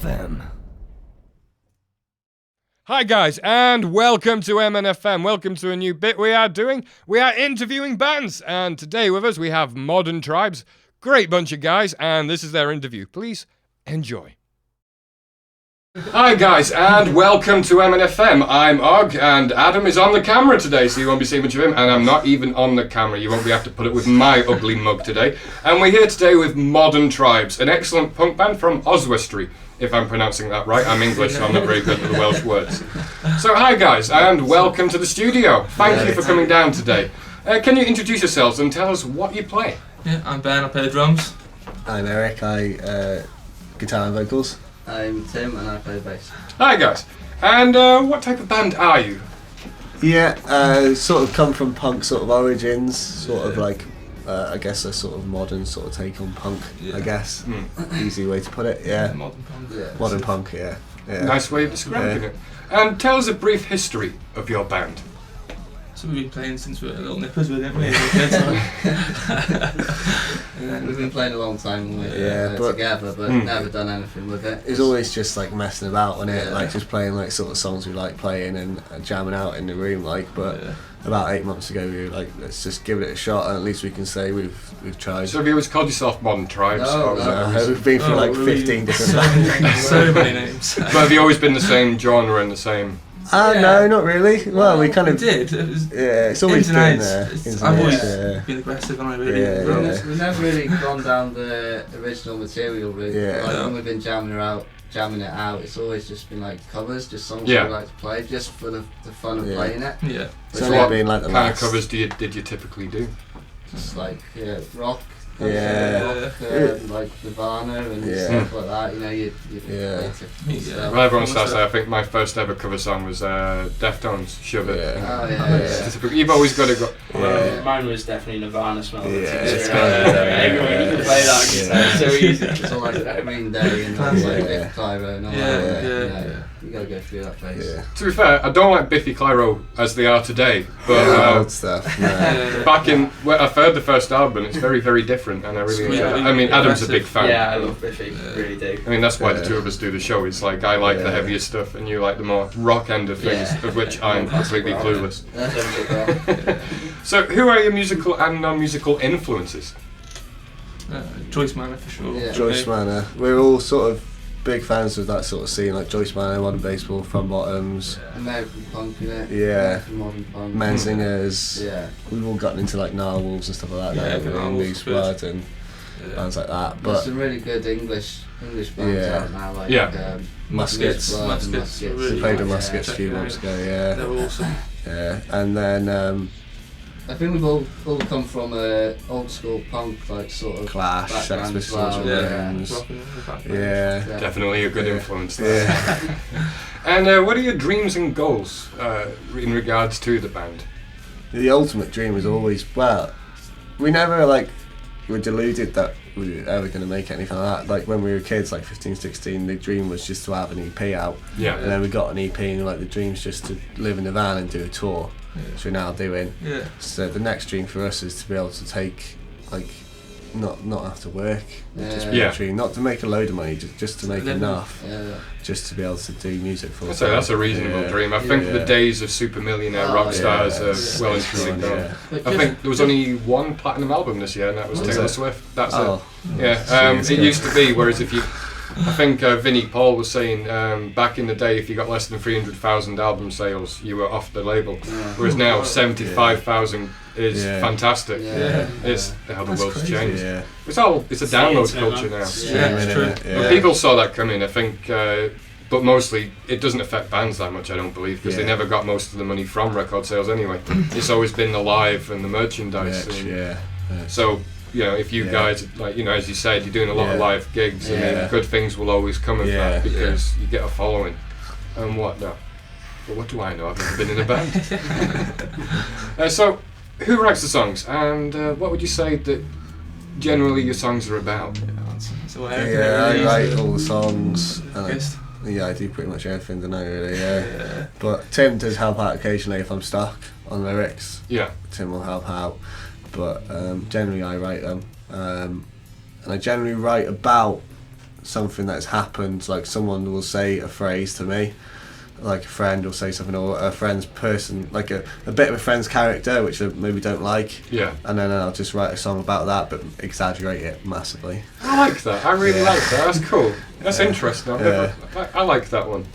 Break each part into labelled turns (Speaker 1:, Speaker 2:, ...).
Speaker 1: MNFM.
Speaker 2: Hi guys, and welcome to MNFM. Welcome to a new bit we are doing. We are interviewing bands, and today with us we have Modern Tribes. Great bunch of guys, and this is their interview. Please enjoy. Hi guys, and welcome to MNFM. I'm Og, and Adam is on the camera today, so you won't be seeing much of him, and I'm not even on the camera. You won't be able to put it with my ugly mug today. And we're here today with Modern Tribes, an excellent punk band from Oswestry, if I'm pronouncing that right. I'm English, so I'm not very good with the Welsh words. So hi guys, and welcome to the studio. Thank you for coming down today. Can you introduce yourselves and tell us what you play?
Speaker 3: Yeah, I'm Ben, I play the drums.
Speaker 4: I'm Eric, I guitar and vocals.
Speaker 5: I'm Tim and I play bass.
Speaker 2: Hi guys, and what type of band are you?
Speaker 4: Yeah, sort of come from punk sort of origins, sort of like, I guess a sort of modern sort of take on punk, I guess. Easy way to put it, yeah.
Speaker 3: Modern punk.
Speaker 5: Yeah.
Speaker 4: Modern punk, yeah.
Speaker 2: Nice way of describing it. And tell us a brief history of your band.
Speaker 3: So we've been playing since we were little nippers, didn't we?
Speaker 5: We've been playing a long time together, but never done anything with it.
Speaker 4: It's always just like messing about on it,
Speaker 5: Yeah.
Speaker 4: like just playing like sort of songs we like playing and jamming out in the room, like. But about 8 months ago, we were like, let's just give it a shot, and at least we can say we've tried.
Speaker 2: So have you always called yourself Modern Tribes?
Speaker 5: No,
Speaker 4: We've been through like 15 different bands.
Speaker 3: So many names.
Speaker 2: But have you always been the same genre and the same?
Speaker 4: No, not really. Well, we kind of
Speaker 3: did. It was
Speaker 4: it's always
Speaker 3: ins and
Speaker 4: been
Speaker 3: outs.
Speaker 4: there.
Speaker 3: It's-
Speaker 4: Ins
Speaker 3: I've
Speaker 4: and
Speaker 3: always
Speaker 4: outs,
Speaker 3: been aggressive, and I really.
Speaker 4: Yeah,
Speaker 3: well,
Speaker 4: yeah.
Speaker 5: We've never really gone down the original material route.
Speaker 4: Yeah.
Speaker 5: Like
Speaker 3: No.
Speaker 5: when we've been jamming it out, it's always just been like covers, just songs
Speaker 2: Yeah.
Speaker 5: we like to play, just for the fun of
Speaker 4: Yeah.
Speaker 5: playing it.
Speaker 3: Yeah.
Speaker 4: It's
Speaker 2: So
Speaker 4: only
Speaker 2: what
Speaker 4: been like the
Speaker 2: kind
Speaker 4: last.
Speaker 2: of covers did you typically do?
Speaker 5: Just like rock.
Speaker 4: Yeah.
Speaker 5: Rock, like Nirvana and
Speaker 4: Yeah.
Speaker 5: stuff like that. You know, you
Speaker 4: Yeah.
Speaker 5: play typical
Speaker 3: Yeah.
Speaker 5: stuff.
Speaker 2: Well, everyone starts there. I think my first ever cover song was Deftones, Shove It.
Speaker 4: Yeah.
Speaker 5: Oh yeah.
Speaker 2: It's typical. You've always got to go.
Speaker 4: Yeah.
Speaker 6: Mine was definitely Nirvana Smell.
Speaker 4: Yeah,
Speaker 6: It's
Speaker 4: it's
Speaker 6: everyone you can play that.
Speaker 4: Yeah.
Speaker 6: It's so easy.
Speaker 5: It's all like Green Day and all like
Speaker 4: Yeah.
Speaker 5: Nick Clyro and all
Speaker 3: Yeah,
Speaker 5: that.
Speaker 3: yeah,
Speaker 5: You know,
Speaker 3: yeah.
Speaker 5: You gotta go through that phase.
Speaker 4: Yeah.
Speaker 2: To be fair, I don't like Biffy Clyro as they are today, but
Speaker 4: Old stuff. No.
Speaker 2: back in when I've heard the first album, it's very, very different, and I really enjoy it. I mean, Adam's a big fan.
Speaker 6: Yeah, I love Biffy. Really do.
Speaker 2: I mean, that's why the
Speaker 4: Yeah.
Speaker 2: two of us do the show. It's like I like the
Speaker 4: Yeah.
Speaker 2: heavier stuff, and you like the more rock end of things,
Speaker 5: Yeah.
Speaker 2: of which I'm completely clueless.
Speaker 5: That's what
Speaker 2: So, who are your musical and non-musical influences?
Speaker 3: Joyce Manor for sure.
Speaker 5: Yeah.
Speaker 4: Joyce Manor. We're all sort of big fans of that sort of scene, like Joyce Manor, Modern Baseball, From Bottoms,
Speaker 5: American punk, you know.
Speaker 4: Yeah.
Speaker 5: American modern punk.
Speaker 4: Men Singers.
Speaker 5: Yeah.
Speaker 4: We've all gotten into like Narwhals and stuff like that.
Speaker 3: Yeah,
Speaker 4: now, haven't we?
Speaker 3: Narwhals
Speaker 4: Loose
Speaker 3: good.
Speaker 4: Blood and
Speaker 3: Yeah.
Speaker 4: bands like that.
Speaker 5: There's
Speaker 4: But
Speaker 5: some really good English bands
Speaker 4: Yeah.
Speaker 5: out now, like
Speaker 2: Yeah.
Speaker 4: Muskets.
Speaker 5: Loose Blood and
Speaker 3: Muskets,
Speaker 4: we
Speaker 3: really
Speaker 4: played the
Speaker 3: nice.
Speaker 4: Muskets a few
Speaker 3: Yeah.
Speaker 4: months ago,
Speaker 3: They're
Speaker 4: yeah.
Speaker 3: awesome.
Speaker 4: Yeah. And then
Speaker 5: I think we've all come from old school punk, like sort of
Speaker 4: Clash, Sex
Speaker 5: background as
Speaker 4: Pistols,
Speaker 5: well.
Speaker 3: Yeah.
Speaker 4: Rhythms.
Speaker 3: Rocking in the background.
Speaker 4: Yeah.
Speaker 2: Definitely a good
Speaker 4: Yeah.
Speaker 2: influence there.
Speaker 4: Yeah.
Speaker 2: And what are your dreams and goals in regards to the band?
Speaker 4: The ultimate dream was always, well, we never like were deluded that we were ever going to make anything like that. Like when we were kids, like 15, 16, the dream was just to have an EP out.
Speaker 2: Yeah.
Speaker 4: And then we got an EP and like the dream's just to live in a van and do a tour, which we're now doing.
Speaker 3: Yeah.
Speaker 4: So the next dream for us is to be able to take, like, not have to work, just be
Speaker 2: Yeah.
Speaker 4: a dream, not to make a load of money, just to make
Speaker 3: Live
Speaker 4: enough,
Speaker 5: Yeah.
Speaker 4: just to be able to do music for.
Speaker 2: I'd say that's a reasonable
Speaker 4: Yeah.
Speaker 2: dream. I think
Speaker 4: Yeah.
Speaker 2: the days of super millionaire
Speaker 5: Oh,
Speaker 2: rock stars
Speaker 4: yeah.
Speaker 2: are well and truly
Speaker 4: Yeah.
Speaker 2: gone.
Speaker 4: Yeah.
Speaker 5: But
Speaker 2: I
Speaker 5: just-
Speaker 2: think there was only one platinum album this year, and that was
Speaker 4: Was
Speaker 2: Taylor
Speaker 4: it?
Speaker 2: Swift. That's
Speaker 4: Oh,
Speaker 2: it. Yeah,
Speaker 4: Jeez,
Speaker 2: it
Speaker 4: yeah.
Speaker 2: used to be. Whereas if you, I think Vinnie Paul was saying back in the day, if you got less than 300,000 album sales, you were off the label.
Speaker 5: Yeah.
Speaker 2: Whereas now 75,000 is
Speaker 4: Yeah.
Speaker 2: fantastic.
Speaker 5: Yeah.
Speaker 2: It's how the
Speaker 3: That's
Speaker 2: world's
Speaker 3: crazy.
Speaker 2: changed.
Speaker 4: Yeah.
Speaker 2: It's a download
Speaker 6: internet,
Speaker 2: culture now.
Speaker 5: Yeah.
Speaker 3: Yeah, it's true.
Speaker 4: Yeah.
Speaker 2: But people saw that coming, I think, but mostly it doesn't affect bands that much, I don't believe, because they
Speaker 4: Yeah.
Speaker 2: never got most of the money from record sales anyway. It's always been the live and the merchandise.
Speaker 4: Merch,
Speaker 2: and
Speaker 4: yeah.
Speaker 2: So, you know, if you
Speaker 4: Yeah.
Speaker 2: guys, like, you know, as you said, you're doing a lot of
Speaker 4: Yeah.
Speaker 2: live gigs, I mean,
Speaker 4: Yeah.
Speaker 2: good things will always come of
Speaker 4: Yeah.
Speaker 2: that because you get a following and whatnot. But what do I know? I've never been in a band. So, who writes the songs, and what would you say that generally your songs are about?
Speaker 3: So
Speaker 4: Yeah, I write all the songs. And
Speaker 3: Guess.
Speaker 4: yeah, I do pretty much everything, don't I, really, yeah. But Tim does help out occasionally if I'm stuck on lyrics.
Speaker 2: Yeah.
Speaker 4: Tim will help out. But generally I write them. And I generally write about something that's happened, like someone will say a phrase to me, like a friend will say something, or a friend's person, like a bit of a friend's character which I maybe don't like,
Speaker 2: Yeah.
Speaker 4: and then I'll just write a song about that but exaggerate it massively.
Speaker 2: I like that. I really like that. That's cool. That's interesting. I like that one.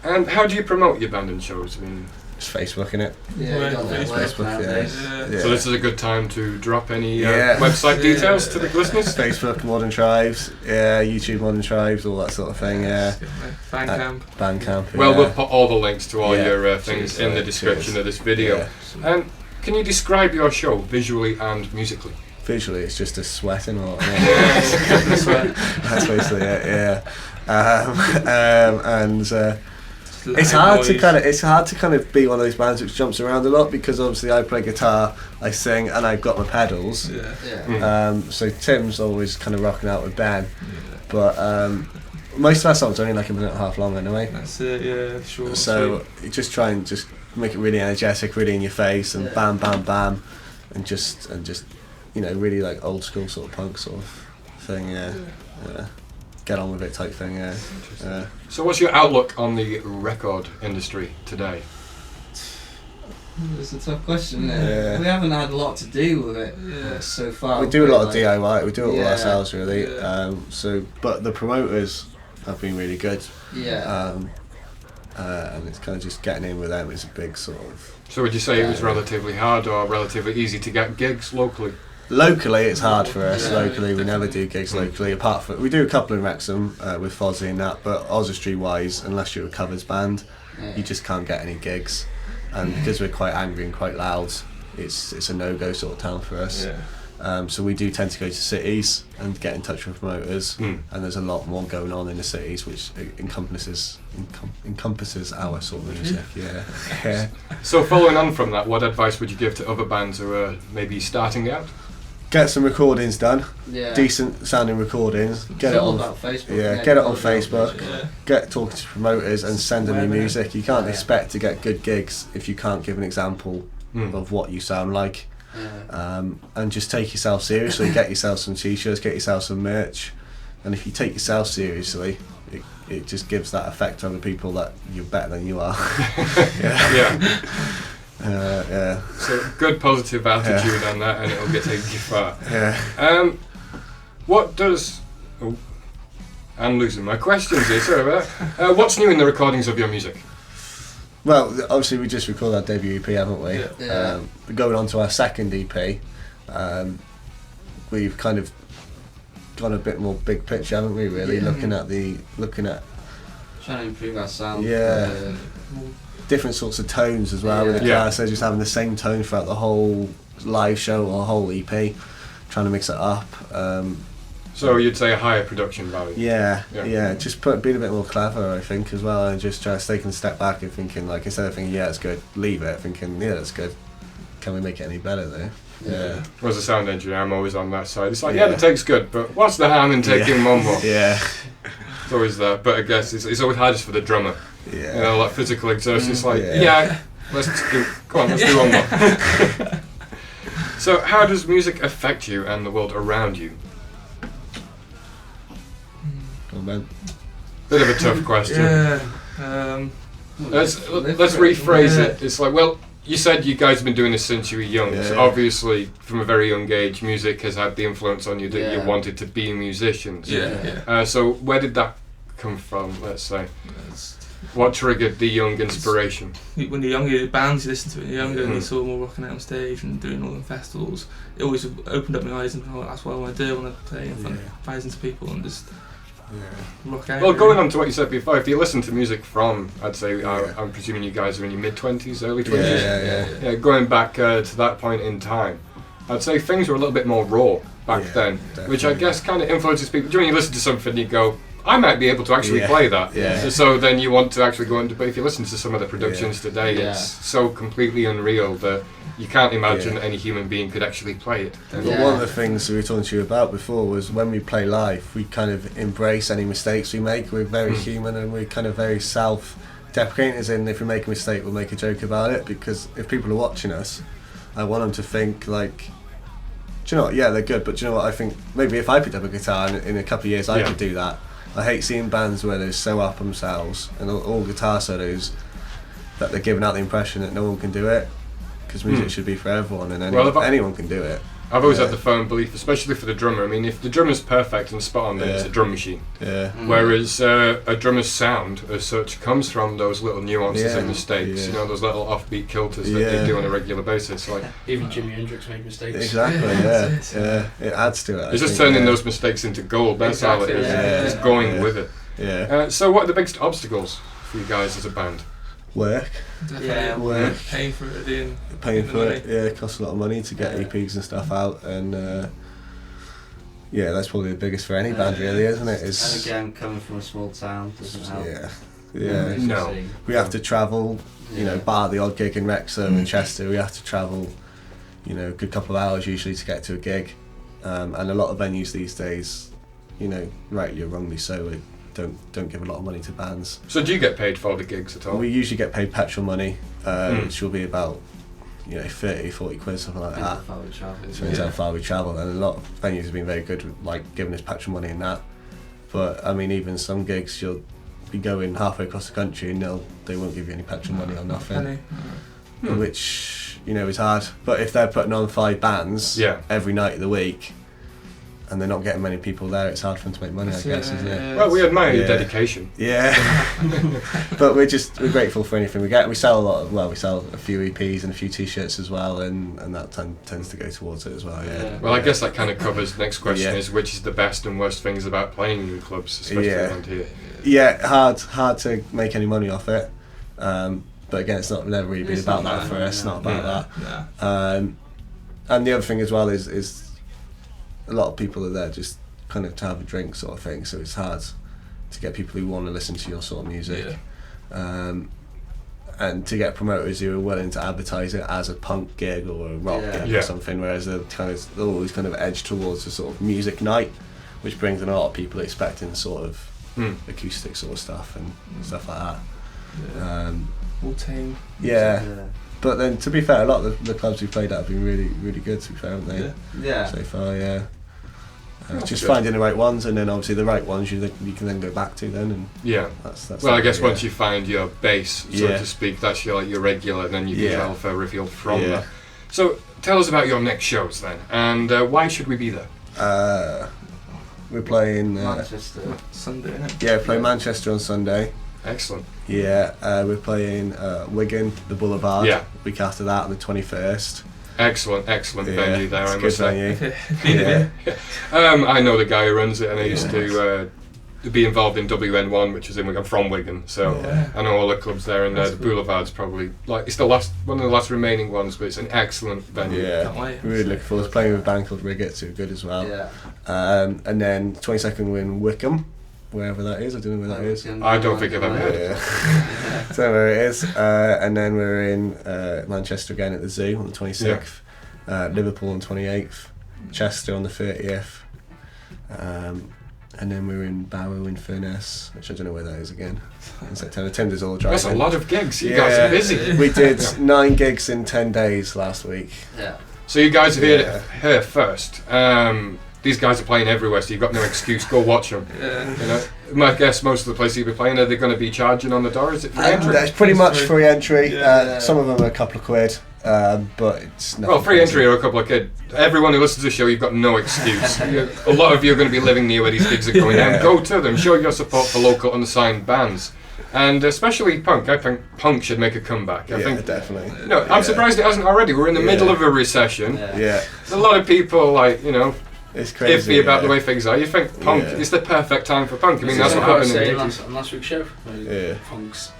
Speaker 2: And how do you promote your band and shows? I mean,
Speaker 4: Just Facebook, innit?
Speaker 5: Yeah, you got that
Speaker 4: Facebook,
Speaker 5: nowadays.
Speaker 4: yeah.
Speaker 2: so this is a good time to drop any
Speaker 4: Yeah.
Speaker 2: website details to the listeners.
Speaker 4: Facebook, Modern Tribes, YouTube, Modern Tribes, all that sort of thing, yeah.
Speaker 3: Bandcamp.
Speaker 4: Bandcamp, yeah.
Speaker 2: Well, we'll put all the links to all
Speaker 4: Yeah.
Speaker 2: your things in the description
Speaker 4: Cheers.
Speaker 2: of this video.
Speaker 4: Yeah.
Speaker 2: And can you describe your show visually and musically?
Speaker 4: Visually, it's just a sweating or that's basically it, yeah. It's hard to kind of be one of those bands which jumps around a lot, because obviously I play guitar, I sing, and I've got my pedals.
Speaker 5: Yeah.
Speaker 4: So Tim's always kind of rocking out with Ben, but most of our songs are only like a minute and a half long anyway.
Speaker 3: That's it, yeah, sure.
Speaker 4: So you just try and just make it really energetic, really in your face, and bam, bam, bam, and just really like old school sort of punk sort of thing. Yeah. Get on with it type thing. Yeah.
Speaker 2: So what's your outlook on the record industry today?
Speaker 5: It's a tough question, isn't it?
Speaker 4: Yeah.
Speaker 5: We haven't had a lot to do with it so far.
Speaker 4: We do a lot of
Speaker 5: like,
Speaker 4: DIY. We do it all
Speaker 5: Yeah.
Speaker 4: ourselves, really.
Speaker 3: Yeah.
Speaker 4: But the promoters have been really good.
Speaker 5: Yeah.
Speaker 4: And it's kind of just getting in with them is a big sort of.
Speaker 2: So would you say it was relatively hard or relatively easy to get gigs locally?
Speaker 4: Locally, it's hard for us.
Speaker 5: Yeah.
Speaker 4: Locally, we never do gigs locally. Apart from we do a couple in Wrexham with Fozzy and that, but Oswestry-wise, unless you're a covers band, you just can't get any gigs. And because we're quite angry and quite loud, it's a no-go sort of town for us.
Speaker 3: Yeah.
Speaker 4: So we do tend to go to cities and get in touch with promoters, and there's a lot more going on in the cities, which encompasses our sort of music. Yeah.
Speaker 2: So following on from that, what advice would you give to other bands who are maybe starting out?
Speaker 4: Get some recordings done,
Speaker 5: Yeah.
Speaker 4: decent sounding recordings. Get
Speaker 5: It's
Speaker 4: it
Speaker 5: all
Speaker 4: on.
Speaker 5: about Facebook.
Speaker 4: Yeah, get it on Facebook. Get talking to promoters and send them your music. You can't expect to get good gigs if you can't give an example of what you sound like.
Speaker 5: Yeah.
Speaker 4: And just take yourself seriously. Get yourself some t-shirts, get yourself some merch, and if you take yourself seriously, it just gives that effect on the people that you're better than you are.
Speaker 2: Yeah.
Speaker 4: Yeah.
Speaker 2: So good positive attitude on that, and it'll take you far.
Speaker 4: Yeah.
Speaker 2: What does? Oh, I'm losing my questions here. Sorry about that. What's new in the recordings of your music?
Speaker 4: Well, obviously we just recorded our debut EP, haven't we?
Speaker 5: Yeah.
Speaker 4: We're going on to our second EP. We've kind of gone a bit more big picture, haven't we? Really, looking at
Speaker 5: Trying to improve our sound.
Speaker 4: Yeah. different sorts of tones as well with the
Speaker 2: Yeah.
Speaker 4: class. So just having the same tone throughout the whole live show or whole EP, trying to mix it up.
Speaker 2: So you'd say a higher production value?
Speaker 4: Yeah. Just being a bit more clever, I think, as well, and just trying to take a step back and thinking, like, instead of thinking, yeah, it's good, leave it, thinking, yeah, that's good. Can we make it any better though? Yeah.
Speaker 2: As a sound engineer, I'm always on that side. It's like, yeah, the take's good, but what's the harm in taking one more?
Speaker 4: Yeah.
Speaker 2: It's always that, but I guess it's always hardest for the drummer.
Speaker 4: Yeah.
Speaker 2: You know, like physical exertion. It's like,
Speaker 4: Yeah.
Speaker 2: let's do one more. So, how does music affect you and the world around you?
Speaker 4: Oh, man.
Speaker 2: Bit of a tough question.
Speaker 3: Yeah.
Speaker 2: Let's rephrase it. It's like, well, you said you guys have been doing this since you were young.
Speaker 4: Yeah.
Speaker 2: So obviously, from a very young age, music has had the influence on you that you wanted to be musicians. So where did that come from, let's say? What triggered the young inspiration?
Speaker 3: When you're younger, bands you listen to when you're younger, and you saw them all rocking out on stage and doing all them festivals, it always opened up my eyes and that's what I want to do. I want to play in front of thousands of people and just rock out.
Speaker 2: Well, going on to what you said before, if you listen to music from, I'd say, I'm presuming you guys are in your mid-20s, early 20s? Yeah, going back to that point in time, I'd say things were a little bit more raw back then, which I guess kind of influences people. When you listen to something, you go, I might be able to actually play that.
Speaker 4: Yeah.
Speaker 2: So then you want to actually go into, but if you listen to some of the productions today, it's so completely unreal that you can't imagine any human being could actually play it.
Speaker 4: But one of the things we were talking to you about before was when we play live, we kind of embrace any mistakes we make. We're very human and we're kind of very self-deprecating, as in if we make a mistake, we'll make a joke about it, because if people are watching us, I want them to think like Do you know what? Yeah, they're good, but do you know what? I think maybe if I picked up a guitar in a couple of years, I could do that. I hate seeing bands where they're so up themselves and all guitar solos that they're giving out the impression that no one can do it, because music should be for everyone, and anyone can do it.
Speaker 2: I've always had the firm belief, especially for the drummer. I mean, if the drummer's perfect and spot on, then it's a drum machine.
Speaker 4: Yeah.
Speaker 2: Whereas a drummer's sound, as such, comes from those little nuances and mistakes.
Speaker 4: Yeah.
Speaker 2: You know, those little offbeat kilters that they do on a regular basis. Like
Speaker 6: Even Jimi Hendrix made mistakes.
Speaker 4: Exactly. Yeah. It adds to it.
Speaker 2: it's just turning those mistakes into gold. That's all it is. Just going with it.
Speaker 4: Yeah.
Speaker 2: So, what are the biggest obstacles for you guys as a band?
Speaker 4: Work.
Speaker 3: Definitely
Speaker 4: work.
Speaker 3: Paying for it,
Speaker 4: Paying for
Speaker 3: money.
Speaker 4: it. Yeah, it costs a lot of money to get EPs and stuff out, and that's probably the biggest for any band, really, isn't it?
Speaker 5: And again, coming from a small town doesn't help.
Speaker 4: Yeah.
Speaker 2: No.
Speaker 4: We have to travel, bar the odd gig in Wrexham and Chester. We have to travel, a good couple of hours usually to get to a gig, and a lot of venues these days, rightly or wrongly so, don't give a lot of money to bands.
Speaker 2: So, do you get paid for the gigs at all?
Speaker 4: We usually get paid petrol money, which will be about 30, 40 quid, something like that. Depends how far we travel, and a lot of venues have been very good with giving us petrol money and that. But I mean, even some gigs you'll be going halfway across the country and they won't give you any petrol money or nothing, which is hard. But if they're putting on 5 bands every night of the week, and they're not getting many people there, it's hard for them to make money, I guess, isn't it?
Speaker 2: Well, we admire your dedication.
Speaker 4: Yeah. But we're grateful for anything we get. We sell we sell a few EPs and a few t-shirts as well, and that tends to go towards it as well,
Speaker 2: Well, I guess that kind of covers the next question is, which is the best and worst things about playing in clubs, especially around here?
Speaker 4: Yeah, hard to make any money off it. But again, it's never really been about that for us, not about that. And the other thing as well is a lot of people are there just kind of to have a drink sort of thing, so it's hard to get people who want to listen to your sort of music, and to get promoters who are willing to advertise it as a punk gig or a rock gig or something, whereas they're always kind of edge towards a sort of music night, which brings in a lot of people expecting sort of acoustic sort of stuff and stuff like that.
Speaker 3: Wu-Tang.
Speaker 4: But then, to be fair, a lot of the clubs we played at have been really, really good, to be fair, haven't they?
Speaker 5: Yeah.
Speaker 4: So far, just finding the right ones, and then obviously the right ones you can then go back to then. And that's
Speaker 2: well, I guess once you find your base, so to speak, that's your regular, then you can travel further afield from that. So tell us about your next shows then, and why should we be there?
Speaker 4: We're playing
Speaker 5: Manchester
Speaker 3: Sunday, innit?
Speaker 4: Yeah, playing Manchester on Sunday.
Speaker 2: Excellent.
Speaker 4: Yeah, we're playing Wigan, the Boulevard. Week after that, on the 21st.
Speaker 2: Excellent venue there, I must say. I know the guy who runs it, and I used to be involved in WN1, which is in Wigan. I'm from Wigan, so I know all the clubs there, and the Boulevard's probably it's the one of the last remaining ones, but it's an excellent venue.
Speaker 4: Really looking forward to playing with a band called Riggets, who are good as well. And then 22nd we're in Wickham, wherever that is. I don't know where that is.
Speaker 2: I don't think I've ever heard of it.
Speaker 4: Don't know where it is. And then we're in Manchester again at the Zoo on the 26th, Liverpool on the 28th, Chester on the 30th, and then we're in Barrow in Furness, which I don't know where that is again, in September. Tim's all driving.
Speaker 2: That's a lot of gigs. You guys are busy.
Speaker 4: We did 9 gigs in 10 days last week.
Speaker 2: So you guys have heard it here first. These guys are playing everywhere, so you've got no excuse. Go watch them. I guess most of the places you'll be playing, are they going to be charging on the door? Is it free entry?
Speaker 4: That's pretty much free entry. Some of them are a couple of quid, but it's not.
Speaker 2: Well, free entry or a couple of quid. Everyone who listens to the show, you've got no excuse. A lot of you are going to be living near where these gigs are going down. Go to them. Show your support for local unsigned bands. And especially punk. I think punk should make a comeback. I think
Speaker 4: definitely.
Speaker 2: No, I'm surprised it hasn't already. We're in the middle of a recession. There's a lot of people
Speaker 4: it's crazy,
Speaker 2: iffy about the way things are. You think punk is the perfect time for punk. I mean, that's what happened in the 80s.
Speaker 6: On last week's show. Punk's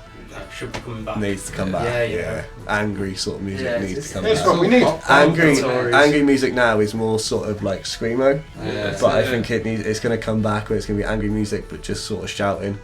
Speaker 6: should be coming back.
Speaker 4: Needs to come back. Angry sort of music needs to come back.
Speaker 2: It's what we need.
Speaker 4: Angry music now is more sort of like screamo, but I think it's going to come back where it's going to be angry music, but just sort of shouting,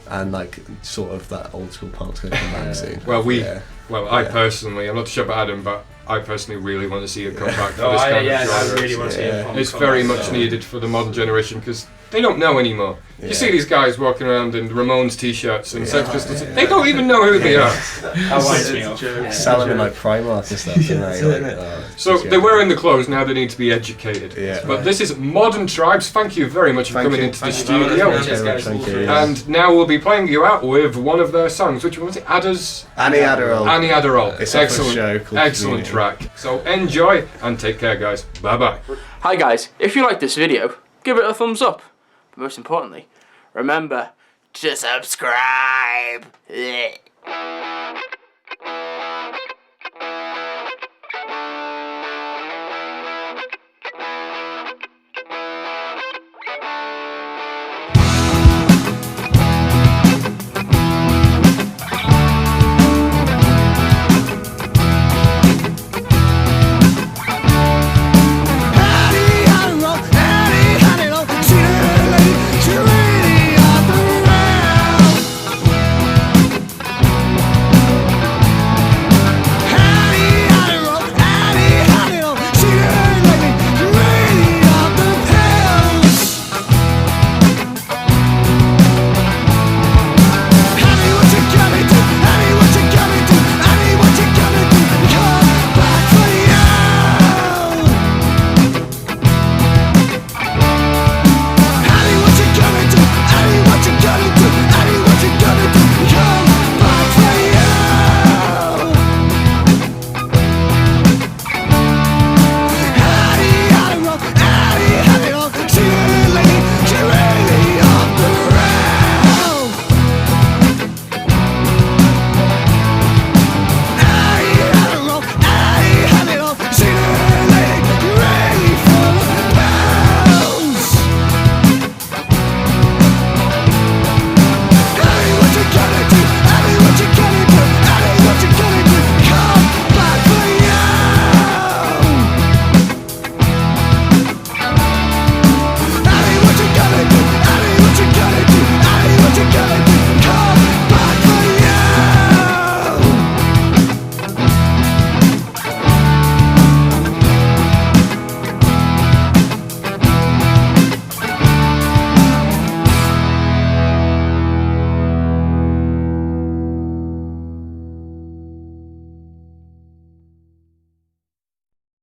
Speaker 4: and sort of that old school punk's going to come back soon.
Speaker 2: Well, I personally, I'm not sure about Adam, but I personally really want to see it come back for this kind of genre.
Speaker 6: I really want to see it.
Speaker 2: It's very much needed for the modern generation, because they don't know anymore. You see these guys walking around in Ramones t-shirts and Sex Pistols. They don't even know who they are.
Speaker 6: That winds me off.
Speaker 4: Selling in like Primark and stuff, don't they?
Speaker 2: So they were in the clothes, now they need to be educated.
Speaker 4: Yeah.
Speaker 2: But this is Modern Tribes. Thank you very much for coming into the studio.
Speaker 4: Thank you.
Speaker 2: And now we'll be playing you out with one of their songs. Which one was it?
Speaker 4: Annie Adderall.
Speaker 2: Annie Adderall.
Speaker 4: It's
Speaker 2: excellent,
Speaker 4: a show called
Speaker 2: excellent track. So enjoy and take care, guys. Bye bye.
Speaker 1: Hi guys, if you like this video, give it a thumbs up. But most importantly, remember to subscribe.